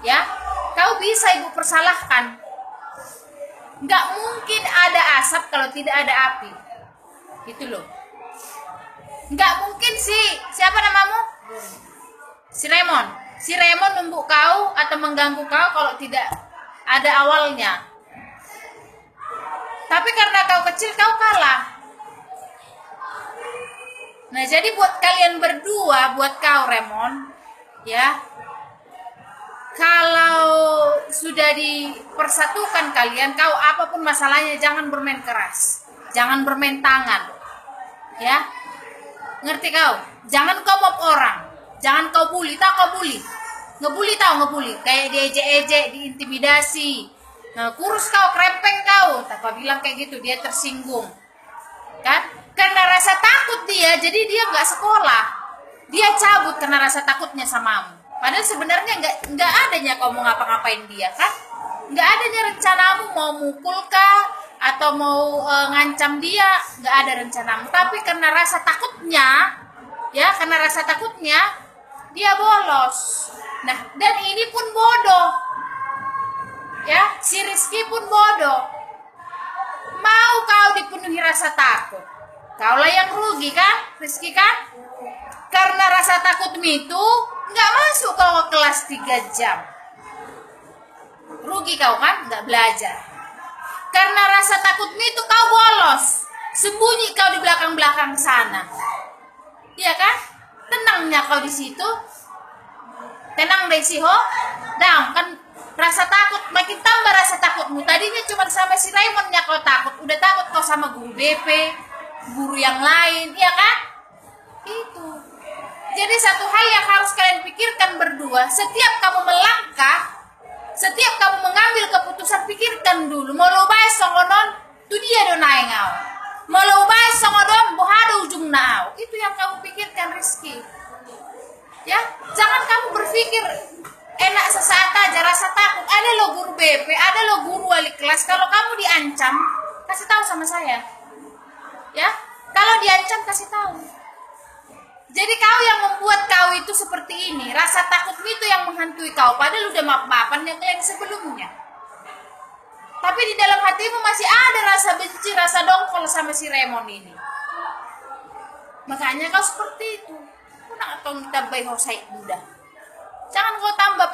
Ya, kau bisa ibu persalahkan. Nggak mungkin ada asap kalau tidak ada api. Gitu loh. Nggak mungkin sih. Siapa namamu? Si Raymond. Si Raymond membuk kau atau mengganggu kau kalau tidak ada awalnya. Tapi karena kau kecil, kau kalah. Nah, jadi buat kalian berdua, buat kau Raymond, ya, kalau sudah dipersatukan kalian, kau apapun masalahnya jangan bermain keras, jangan bermain tangan, ya, ngerti kau? Jangan kau mob orang, jangan kau bully, tau kau bully, ngebully, kayak diejek-ejek, diintimidasi, nah, kurus kau, krempeng kau, tak kau bilang kayak gitu, dia tersinggung, kan? Karena rasa takut dia, jadi dia nggak sekolah, dia cabut karena rasa takutnya samamu. Padahal sebenarnya nggak adanya kau mau ngapa-ngapain dia, kan? Nggak adanya rencanamu mau mukul kah atau mau ngancam dia, nggak ada rencanamu. Tapi karena rasa takutnya, ya, karena rasa takutnya dia bolos. Nah, dan ini pun bodoh, ya, si Rizky pun bodoh. Mau kau dipenuhi rasa takut, kaulah yang rugi kan, Rizky kan? Karena rasa takutmu itu nggak masuk kau ke kelas 3 jam. Rugi kau kan, nggak belajar. Karena rasa takutmu itu kau bolos, sembunyi kau di belakang-belakang sana. Iya kan? Tenangnya kau di situ. Tenang deh sih, ho. Dang, kan rasa takut, makin tambah rasa takutmu. Tadinya cuma sama si Raymondnya kau takut, udah takut kau sama guru BP, guru yang lain, iya kan? Itu. Jadi satu hal yang harus kalian pikirkan berdua, setiap kamu melangkah, setiap kamu mengambil keputusan, pikirkan dulu, mau lo bae songonon, tu dia do naik ngau. Mau lo bae songodon, bohado ujung nau. Itu yang kamu pikirkan, Rizky. Ya, jangan kamu berpikir enak sesaat aja, rasa takut. Ada lo guru BP, ada lo guru wali kelas, kalau kamu diancam, kasih tahu sama saya. Ya, kalau diancam kasih tahu. Jadi kau yang membuat kau itu seperti ini, rasa takutmu itu yang menghantui kau, padahal udah maaf-maafan yang sebelumnya. Tapi di dalam hatimu masih ada rasa benci, rasa dongkol sama si Raymond ini. Makanya kau seperti itu. Kau nak kau kita bayi hosai muda. Jangan kau tambah